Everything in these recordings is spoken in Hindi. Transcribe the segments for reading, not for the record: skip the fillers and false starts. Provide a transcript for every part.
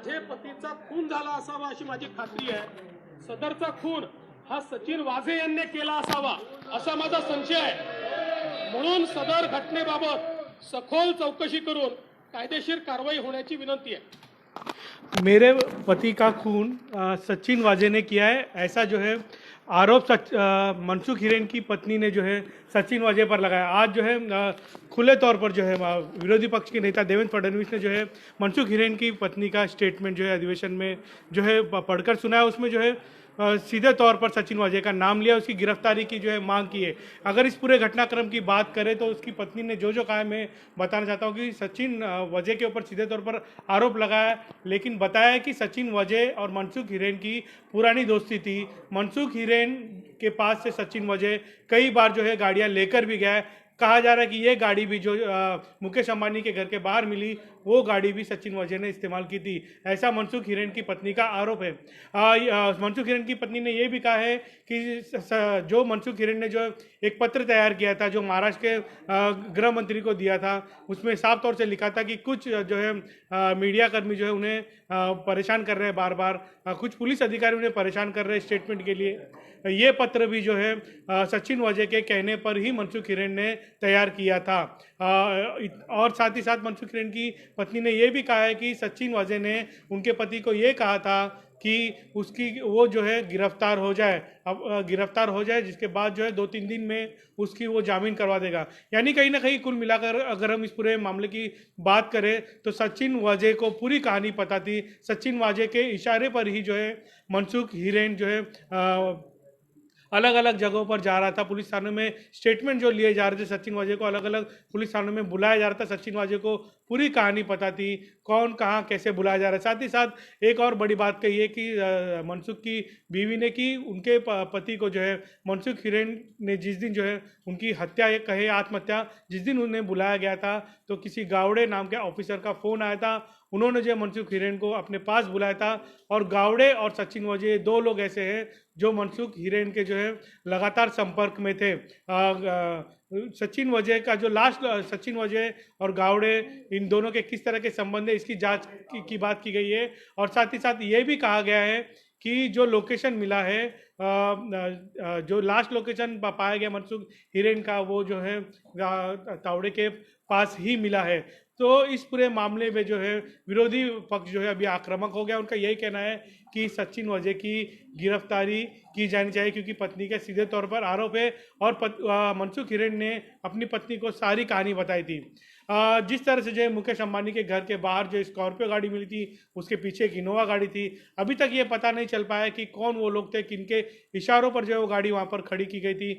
माझे पतीचा खून झाला असावा अशी माझी खात्री आहे. सदरचा खून हा सचिन वाझे यांनी केला असावा असा माझा संशय आहे. म्हणून सदर घटनेबाबत सखोल चौकशी करून कायदेशीर कारवाई होण्याची विनंती आहे. मेरे पति का खून सचिन वाजे ने किया है, ऐसा जो है आरोप मनसुख हिरेन की पत्नी ने जो है सचिन वाजे पर लगाया। आज जो है खुले तौर पर जो है विरोधी पक्ष के नेता देवेंद्र फडणवीस ने जो है मनसुख हिरेन की पत्नी का स्टेटमेंट जो है अधिवेशन में जो है पढ़कर सुनाया। उसमें जो है सीधे तौर पर सचिन वाजे का नाम लिया, उसकी गिरफ्तारी की जो है मांग की है। अगर इस पूरे घटनाक्रम की बात करें तो उसकी पत्नी ने जो कहा है, मैं बताना चाहता हूं कि सचिन वाजे के ऊपर सीधे तौर पर आरोप लगाया, लेकिन बताया कि सचिन वाजे और मनसुख हिरेन की पुरानी दोस्ती थी। मनसुख हिरेन के पास से सचिन वाजे कई बार जो है गाड़ियां लेकर भी गया है। कहा जा रहा है कि ये गाड़ी भी जो मुकेश अंबानी के घर के बाहर मिली, वो गाड़ी भी सचिन वाजे ने इस्तेमाल की थी, ऐसा मनसुख हिरेन की पत्नी का आरोप है। मनसुख हिरेन की पत्नी ने यह भी कहा है कि जो मनसुख हिरेन ने जो एक पत्र तैयार किया था, जो महाराष्ट्र के गृह मंत्री को दिया था, उसमें साफ तौर से लिखा था कि कुछ जो है मीडिया कर्मी जो है उन्हें परेशान कर रहे हैं, बार बार कुछ पुलिस अधिकारी उन्हें परेशान कर रहे हैं स्टेटमेंट के लिए। ये पत्र भी जो है सचिन वाजे के कहने पर ही मनसुख हिरेन ने तैयार किया था। और साथ ही साथ मनसुख हिरेन की पत्नी ने यह भी कहा है कि सचिन वाजे ने उनके पति को ये कहा था कि उसकी वो जो है गिरफ्तार हो जाए, अब गिरफ्तार हो जाए, जिसके बाद जो है 2-3 दिन में उसकी वो जामीन करवा देगा। यानी कहीं ना कहीं कुल मिलाकर अगर हम इस पूरे मामले की बात करें तो सचिन वाजे को पूरी कहानी पता थी। सचिन वाजे के इशारे पर ही जो है मनसुख हिरेन जो है अलग अलग जगहों पर जा रहा था। पुलिस थानों में स्टेटमेंट जो लिए जा रहे थे, सचिन वाजे को अलग अलग पुलिस थानों में बुलाया जा रहा था। सचिन वाजे को पूरी कहानी पता थी, कौन कहाँ कैसे बुलाया जा रहा है। साथ ही साथ एक और बड़ी बात कही है कि मनसुख की बीवी ने कि उनके पति को जो है मनसुख हिरेन ने जिस दिन जो है उनकी हत्या, ये कहे आत्महत्या, जिस दिन उन्हें बुलाया गया था तो किसी गावड़े नाम के ऑफिसर का फ़ोन आया था। उन्होंने जो मनसुख हिरेन को अपने पास बुलाया था। और गावड़े और सचिन वाजे 2 लोग ऐसे हैं जो मनसुख हिरेन के जो है लगातार संपर्क में थे। सचिन वाजे का जो लास्ट सचिन वाजे और गावड़े, इन दोनों के किस तरह के संबंध है, इसकी जांच की बात की गई है। और साथ ही साथ ये भी कहा गया है कि जो लोकेशन मिला है, जो लास्ट लोकेशन पाया गया मनसुख हिरेन का, वो जो है तावड़े के पास ही मिला है। तो इस पूरे मामले में जो है विरोधी पक्ष जो है अभी आक्रामक हो गया। उनका यही कहना है कि सचिन वाजे की गिरफ्तारी की जानी चाहिए, क्योंकि पत्नी के सीधे तौर पर आरोप है और मनसुख हिरेन ने अपनी पत्नी को सारी कहानी बताई थी। जिस तरह से जो है मुकेश अंबानी के घर के बाहर जो स्कॉर्पियो गाड़ी मिली थी, उसके पीछे एक इनोवा गाड़ी थी। अभी तक ये पता नहीं चल पाया कि कौन वो लोग थे, किनके इशारों पर जो है वो गाड़ी वहाँ पर खड़ी की गई थी।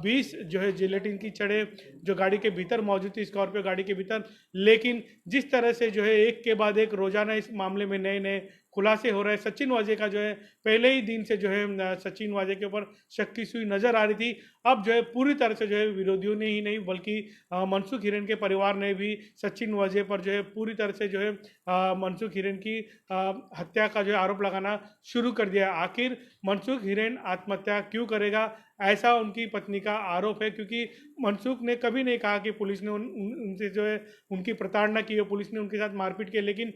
20 जो है जिलेटिन की छड़ें जो गाड़ी के भीतर मौजूद थी, स्कॉर्पियो गाड़ी के भीतर। लेकिन जिस तरह से जो है एक के बाद एक रोजाना इस मामले में नए नए खुलासे हो रहे हैं। सचिन वाजे का जो है पहले ही दिन से जो है सचिन वाजे के ऊपर शक की सुई नजर आ रही थी। अब जो है पूरी तरह से जो है विरोधियों ने ही नहीं बल्कि मनसुख हिरेन के परिवार ने भी सचिन वाजे पर जो है पूरी तरह से जो है मनसुख हिरेन की हत्या का जो है आरोप लगाना शुरू कर दिया। आखिर मनसुख हिरेन आत्महत्या क्यों करेगा, ऐसा उनकी पत्नी का आरोप है, क्योंकि मनसुख ने कभी नहीं कहा कि पुलिस ने उनसे जो है उनकी प्रताड़ना की है, पुलिस ने उनके साथ मारपीट की। लेकिन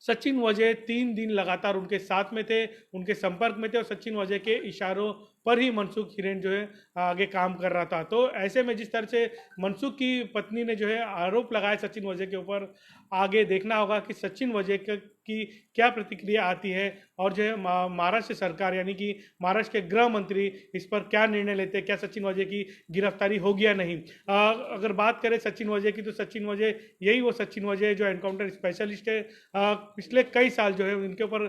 सचिन वाजे 3 दिन लगातार उनके साथ में थे, उनके संपर्क में थे, और सचिन वाजे के इशारों पर ही मनसुख हिरेन जो है आगे काम कर रहा था। तो ऐसे में जिस तरह से मनसुख की पत्नी ने जो है आरोप लगाया सचिन वाजे के ऊपर, आगे देखना होगा कि सचिन वाजे की क्या प्रतिक्रिया आती है और जो है महाराष्ट्र सरकार यानी कि महाराष्ट्र के गृह मंत्री इस पर क्या निर्णय लेते हैं, क्या सचिन वाजे की गिरफ्तारी होगी या नहीं। अगर बात करें सचिन वाजे की, तो सचिन वाजे यही वो सचिन वाजे जो एनकाउंटर स्पेशलिस्ट है। पिछले कई साल जो है इनके ऊपर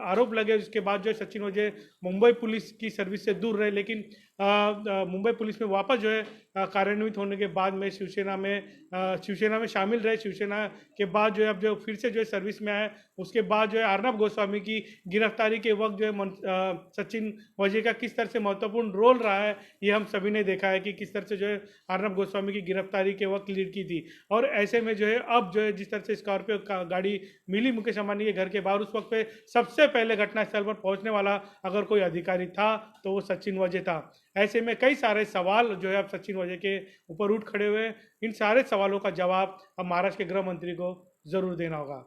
आरोप लगे, उसके बाद जो है सचिन वाजे मुंबई पुलिस की सर्विस से दूर रहे। लेकिन मुंबई पुलिस में वापस जो है कार्यान्वित होने के बाद में शिवसेना में शामिल रहे। शिवसेना के बाद जो है अब जो फिर से जो है सर्विस में आए, उसके बाद जो है अर्नब गोस्वामी की गिरफ्तारी के वक्त जो है सचिन वाजे का किस तरह से महत्वपूर्ण रोल रहा है, ये हम सभी ने देखा है कि किस तरह से जो है अर्नब गोस्वामी की गिरफ्तारी के वक्त लीड की थी। और ऐसे में जो है अब जो है जिस तरह से स्कॉर्पियो का गाड़ी मिली मुकेश अंबानी के घर के बाहर, उस वक्त पे सबसे पहले घटनास्थल पर पहुंचने वाला अगर कोई अधिकारी था तो वो सचिन वाजे था। ऐसे में कई सारे सवाल जो है अब सचिन वाजे के ऊपर उठ खड़े हुए हैं। इन सारे सवालों का जवाब अब महाराष्ट्र के गृह मंत्री को जरूर देना होगा।